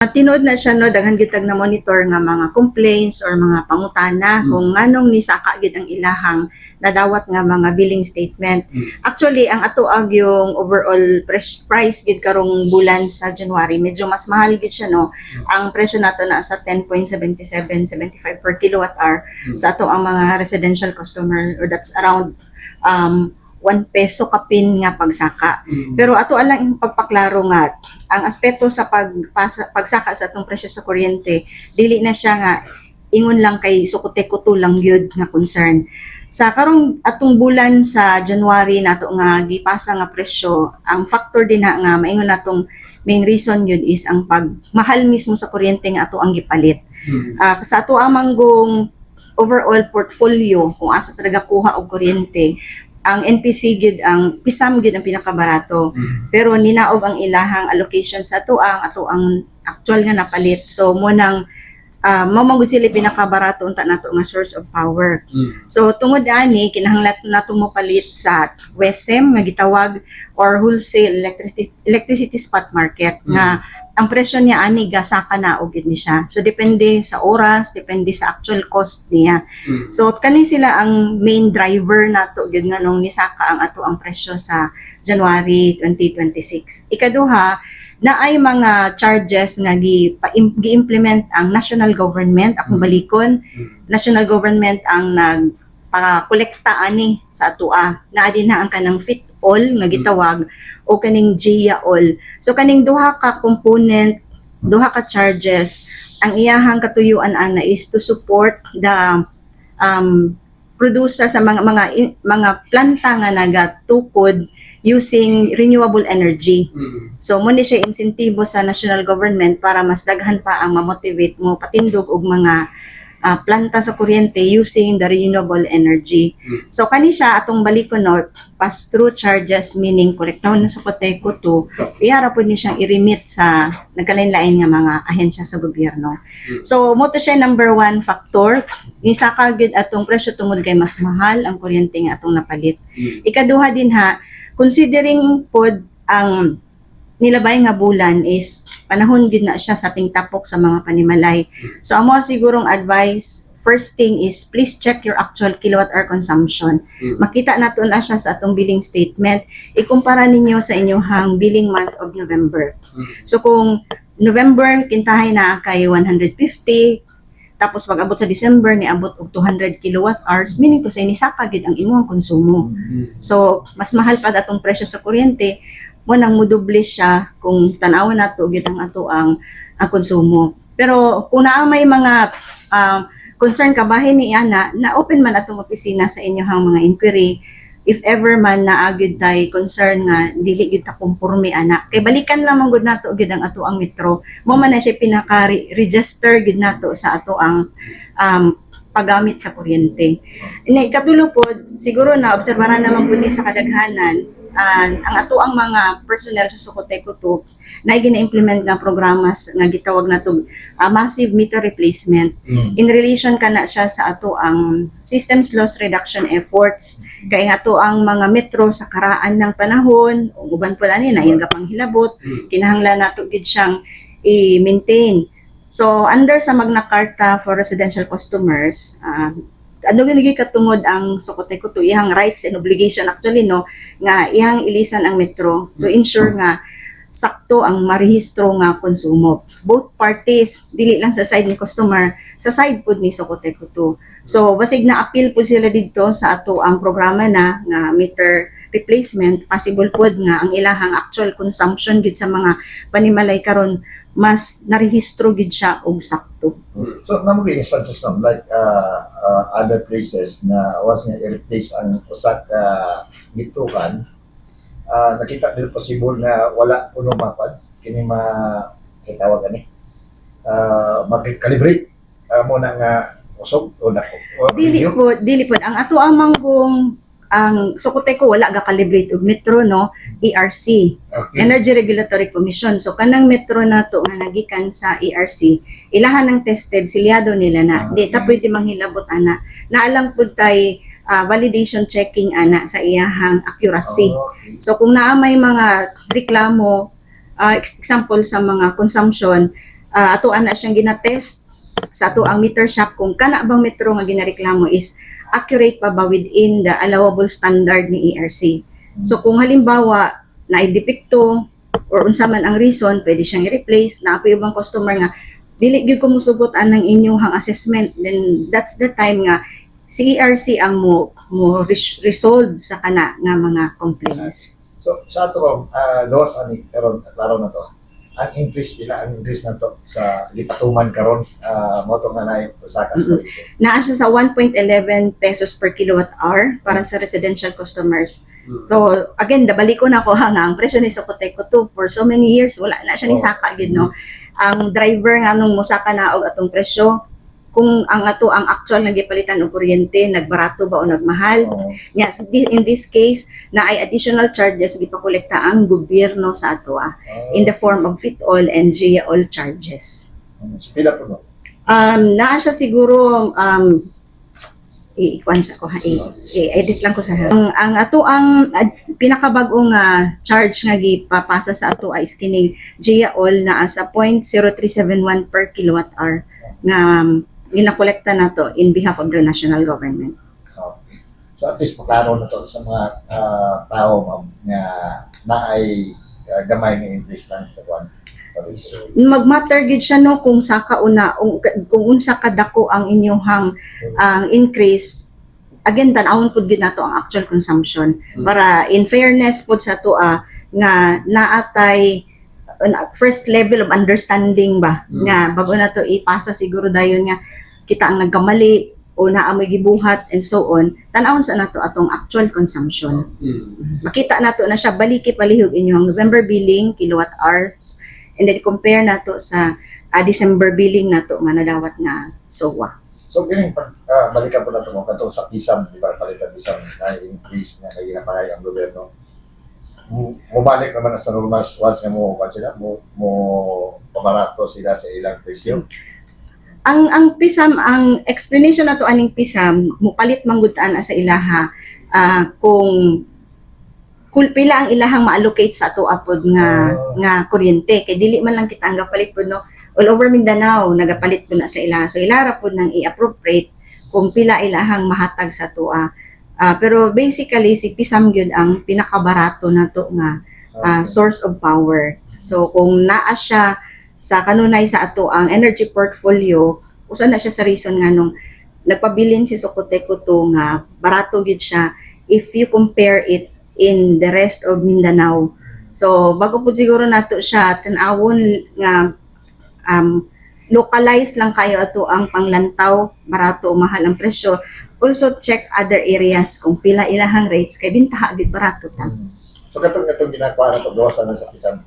Tinuod na siya no, daghan gitag na monitor nga mga complaints or mga pangutana kung nganong nisaka gid ang ilahang nadawat nga mga billing statement. Actually, ang atuag yung overall price gid karong bulan sa January, medyo mas mahal gid siya no. Ang presyo nato na sa 10.7775 per kilowatt hour sa ato ang mga residential customer, or that's around 1 peso kapin nga pagsaka. Pero ato lang yung pagpaklaro nga ang aspeto sa pagsaka sa atong presyo sa kuryente, dili na siya nga ingon lang kay sukote-kuto lang gyud nga concern. Sa karong atong bulan sa January nato nga gipasa nga presyo, ang factor din nga maingon natong main reason yun is ang pagmahal mismo sa kuryente nga ato ang gipalit. Sa ato amanggong overall portfolio kung asa talaga kuha og kuryente, ang NPC gid ang pisam gid ang pinakabarato, pero ninaog ang ilahang allocation sa ato ang actual nga napalit. So mo nang mamang sila pinakabarato unta nato nga source of power. So tungod ani kinahanglan nato mo palit sa WESM nga gitawag or wholesale electricity spot market nga ang presyo niya ani gasaka na og gid ni siya. So depende sa oras, depende sa actual cost niya. So kani sila ang main driver nato gyud nga nung nisaka ang ato ang presyo sa January 2026. Ikaduha, na ay mga charges nga gi-implement ang national government, akong balikon, national government ang nagpakolekta ani sa atoa. Naa din na ang kanang fit all nga gitawag o kaning GIA all. So kaning duha ka component, duha ka charges, ang iyahang katuyuan ana is to support the producer sa mga planta nga nagatukod using renewable energy. So mo ni siya insentibo sa national government para mas daghan pa ang ma-motivate mo patindog og mga planta sa kuryente using the renewable energy. So kani siya atong balikon no, pass-through charges, meaning kolektahon sa Coteco to ihara pud ni siyang i-remit sa nagkalain-lain nga mga ahensya sa gobyerno. So mo to siya number 1 factor, nisaka gyud atong presyo tungod kay mas mahal ang kuryente nga atong napalit. Ikaduha din ha, considering pod ang nilabay nga bulan is panahon gid na siya sa ating tapok sa mga panimalay. So amo sigurong advice, first thing is please check your actual kilowatt hour consumption. Makita nato na siya sa atong billing statement. Ikumpara ninyo sa inyong billing month of November. So kung November kintahay na kay 150, tapos pag abot sa December ni abot og 200 kilowatt hours, meaning to say nisaka gid ang imong konsumo. So mas mahal pa atong presyo sa kuryente, mo nang mudoble siya kung tan-awon nato gid ang ato ang konsumo. Pero kung naa may mga concern kabahin ni ana, na open man atong opisina sa inyong mga inquiry if ever man naagid tay concern nga dili gid ta kumporme ana. Kay balikan lang man gud nato gid ang ato ang metro. Mo man na siya pinaka-register gid nato sa ato ang paggamit sa kuryente. Katulo pod, siguro na obserbahan naman po ni sa kadaghanan ang ato ang mga personnel sa Socoteco to na gina-implement nga programas nga gitawag nato massive meter replacement in relation kana siya sa ato ang systems loss reduction efforts kay ato ang mga metro sa karaan ng panahon uban pala ni na yung panghilabot kinahanglan nato gid siyang i-maintain. So under sa Magna Carta for residential customers, ano ginigi katungod ang Socoteco to ihang rights and obligation actually no nga ihang ilisan ang metro to ensure nga sakto ang marehistro nga konsumo. Both parties, dili lang sa side ni customer, sa side pud ni Socoteco to. So basig na appeal po sila dito sa ato ang programa na nga meter replacement, possible pod nga ang ilahang actual consumption gid sa mga panimalay karon mas narehistro gid siya og sakto. So namo gyud instances no like other places na was nga i-replace ang usa ka bitukan, nakita din possible na wala puno mapad kini makitawag ani makikalibrate mo na nga usog o dako. Dili po ang ato ang manggong ang Socoteco wala ga calibrate og metro no, ERC, Energy Regulatory Commission. So kanang metro nato nga nagikan sa ERC, ilahan ng tested silyado nila na di ta pwede manghilabot ana. Naalang pud tay validation checking ana sa iyahang accuracy. So kung naa may mga reklamo, example sa mga consumption, ato ana siyang ginatest sa ato ang meter shop kung kana bang metro nga ginareklamo is accurate pa ba within the allowable standard ni ERC. So kung halimbawa na depekto or unsa man ang reason, pwede siyang i-replace. Na ako ibang customer nga dili gyud ko musugot anang inyong assessment, then that's the time nga si ERC ang mo resolve sa kana nga mga complaints. So sa ato gawas ani karon klaro na to. Ang increase na to sa gipatuman karon mo to nga naay usa ka kuryente. Naa siya sa 1.11 pesos per kilowatt hour para sa residential customers. So again, dabalik ko na ko nga ang presyo ni Socoteco to for so many years wala na siya ni saka gid no. Ang driver nga nung mosaka na og atong presyo kung ang ato ang actual nga gipalitan og kuryente nagbarato ba o nagmahal. Yes, in this case na ay additional charges gipakolekta ang gobyerno sa ato in the form of FIT oil and GIA oil charges. So pila po no? Naa siya siguro i-ikwan sa ko ha i-edit lang ko sa ang ato ang pinakabag-ong charge nga gipapasa sa ato is kining GIA oil na sa 0.0371 per kilowatt hour nga ginakolekta na to in behalf of the national government. Okay. So at least maklaro na to sa mga tao ma'am nga naay gamay nga increase lang sa kwan. Magmatter gid siya no kung sa kauna kung unsa kadako ang inyong ang increase. Again tan-awon pud gid nato ang actual consumption para in fairness pud sa to nga naatay first level of understanding ba nga bago na to ipasa siguro dayon nga kita ang nagkamali o naamoy gibuhat and so on tan-awon sa nato atong actual consumption. Makita nato na siya baliki palihog inyong November billing kilowatt hours and then compare nato sa December billing nato nga nadawat nga SOA. So kining balikan po nato mo kadto sa PISAM di ba palitan PISAM na increase na kay napakay ang gobyerno. Mubalik naman sa normal once nga mo sila mo pamarato sila sa ilang presyo. Ang PISAM ang explanation nato aning PISAM mupalit manggutaan sa ilaha kung pila ang ilahang ma-allocate sa ato apod nga kuryente kay dili man lang kita ang gapalit pud no all over Mindanao nagapalit pud na sa ilaha so ilara pud nang i-appropriate kung pila ilahang mahatag sa ato pero basically si PISAM gyud ang pinakabarato nato nga source of power. So kung naa siya sa kanunay sa ato ang energy portfolio, usa na siya sa reason nga nung nagpabilin si Socoteco to nga barato gid siya if you compare it in the rest of Mindanao. So bago po siguro nato siya tan-awon nga localize lang kayo ato ang panglantaw, barato o mahal ang presyo. Also check other areas kung pila ilahang rates kay bintaha gid barato ta. So katong ginagawa na to gawasan na sa PISAM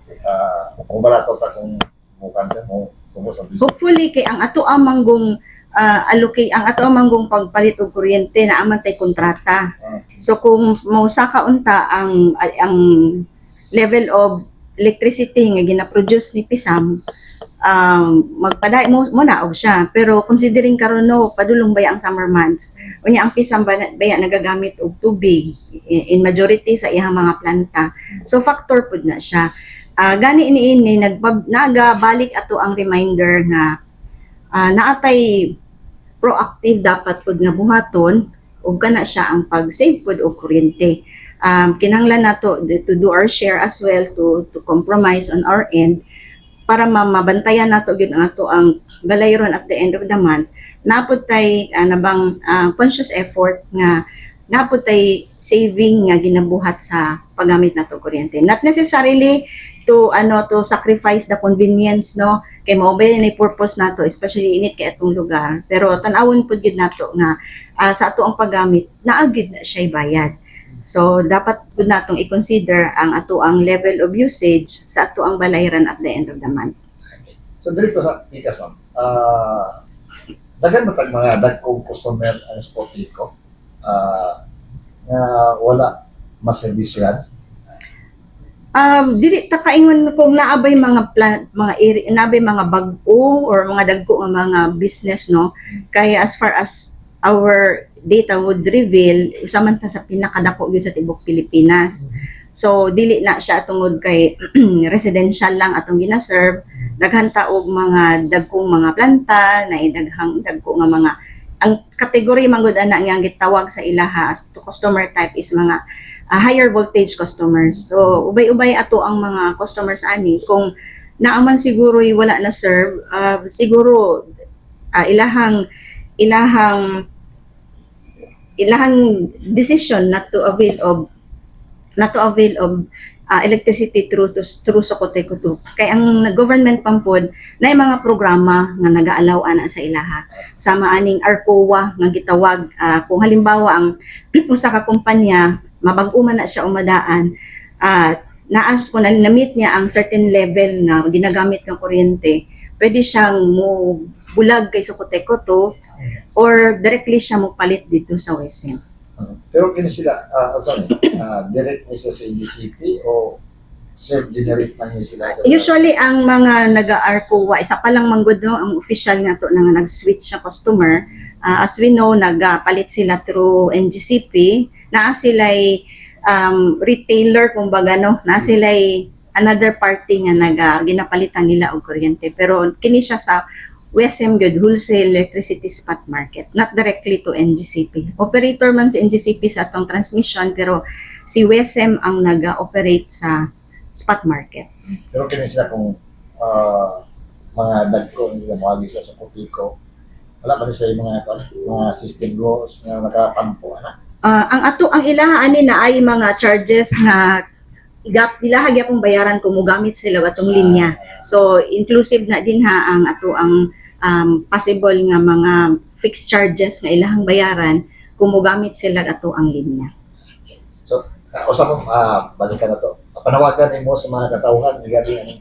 kung barato ta kung mukan sa mo sa PISAM. Hopefully kay ang ato ang manggong allocate ang ato ang manggong pagpalit og kuryente na aman tay kontrata. So kung mausa ka unta ang level of electricity nga gina-produce ni PISAM magpaday mo na og siya pero considering karon no padulong baya ang summer months unya ang PISAM baya nagagamit og tubig in majority sa iyang mga planta so factor pud na siya gani ini nagabalik ato ang reminder nga naatay proactive dapat pud nga buhaton ug kana siya ang pag-save pud og kuryente kinahanglan nato to do our share as well to compromise on our end para mabantayan nato gyud ang ato ang balayron at the end of the month napud tay conscious effort nga napud tay saving nga ginabuhat sa paggamit nato kuryente not necessarily to sacrifice the convenience no kay mao ba ni purpose nato especially init kay atong lugar pero tan-awon pud gyud nato nga sa ato ang paggamit naa gyud na siya bayad. So, dapat po natong i-consider ang ato ang level of usage sa ato ang balayran at the end of the month. Okay. So, dito sa Pikas, ma'am, daghan mo tag mga dagkong customer ang Socoteco na wala maservisyohan? Dili ta kaingon kung naabay naabay mga bag-o or mga dagko nga mga business no kaya as far as our data would reveal usa man ta sa pinakadako gyud sa tibok Pilipinas. So dili na siya tungod kay residential lang atong gina-serve daghan ta og mga dagkong mga planta na daghang dagko nga mga ang kategory man gud ana nga gitawag sa ilaha as to customer type is mga higher voltage customers. So ubay-ubay ato ang mga customers ani kung naaman siguro wala na serve, siguro ilahang decision not to avail of electricity through Socoteco 2. Kay ang government pampod na mga programa nga nag-aalaw ana sa ilaha. Sa maaning ARCOA nga gitawag, kung halimbawa ang usa ka kumpanya mabag-uman na siya umadaan, naas kung na-meet niya ang certain level nga ginagamit ng kuryente, pwede siyang mo bulag kay Socoteco 2 or directly siya mo palit dito sa WSM. Pero kini sila, direct niya sa NGCP o self-generate lang niya sila? Usually, ang mga nag-ARCOA, isa pa lang manggod, no, ang official nga to na nag-switch na customer, as we know, nagpalit sila through NGCP, na sila'y retailer, kumbaga, no, na sila'y another party nga ginapalitan nila og kuryente. Pero kini siya sa WSM good wholesale electricity spot market, not directly to NGCP. Operator man si NGCP sa atong transmission, pero si WSM ang nag-operate sa spot market. Pero kini sila kung mga dagko sila moagi sa Socoteco, wala pa rin sila yung mga system goals na nakatampo, ana? Ang ilaha ani na ay mga charges nga ilaha gyapon bayaran kung mogamit sila atong linya. So inclusive na din ang possible nga mga fixed charges nga ilahang bayaran kung mogamit sila ato ang linya. So, usap mo, balikan na to. Panawagan mo sa mga katauhan, regarding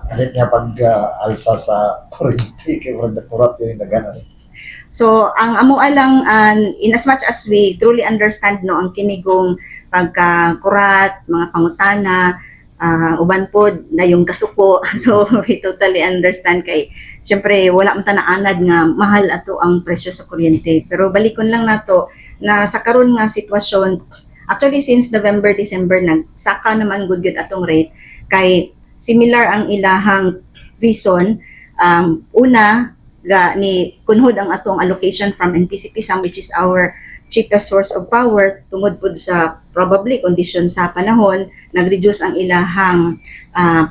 kahit nga pag-alsa sa kuryente, kay Kurat yung nagana. So, ang amo alang, in as much as we truly understand no ang kinigong pagkakurat, mga pangutana, uban po na yung kasuko. So we totally understand kay syempre wala man ta naanad nga mahal ato ang presyo sa kuryente, pero balikon lang nato na sa karon nga sitwasyon, actually since November, December nagsaka naman good atong rate kay similar ang ilahang reason. Una ni kunhod ang atong allocation from NPCP-SAM, which is our cheapest source of power, tungod po sa probably condition sa panahon, nag-reduce ang ilahang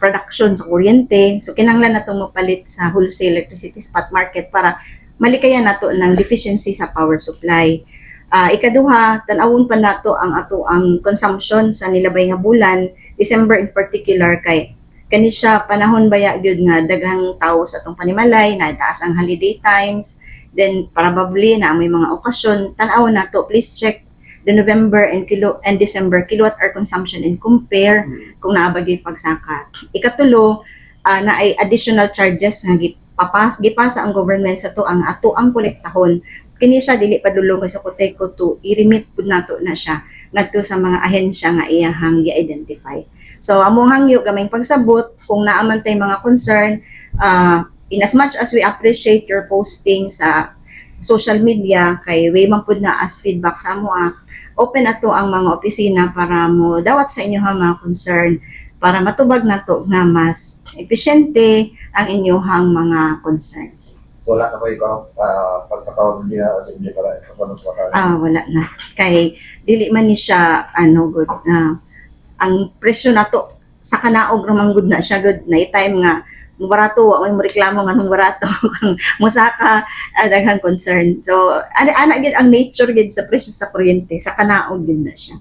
production sa kuryente. So kinanglan nato mapalit sa wholesale electricity spot market para malikayan nato ng deficiency sa power supply. Ikaduha, tanawon pa nato ang ato ang consumption sa nilabay nga bulan, December in particular, kay kani siya panahon baya gyud nga daghang tawo sa atong panimalay, na taas ang holiday times. Then probably na may mga okasyon, tan-aw na to, please check the November and December kilowatt hour consumption and compare kung naabagay pagsaka. Ikatulo, na ay additional charges nga gipasa ang government sa to ang ato ang kolektahon. Kini siya dili padulong sa Socoteco 2, i-remit pud nato na siya ngadto sa mga ahensya nga iyahang gi-identify. So among hangyo gamay pagsabot kung naaman tay mga concern, in as much as we appreciate your posting sa social media, kay way man pud na as feedback sa amo, open ato ang mga opisina para mo dawat sa inyo mga concern para matubag nato nga mas epesyente ang inyohang mga concerns. Wala na ba ikaw pagkatawag din na assembly para kasunod pa wala na. Kay dili man ni siya good ang presyo nato sa kanaog ramang good na siya good na time nga barato wa mo reklamo nga nung barato kang musaka daghang concern. So ana gid ang nature gid sa presyo sa kuryente sa kanaog gid na siya.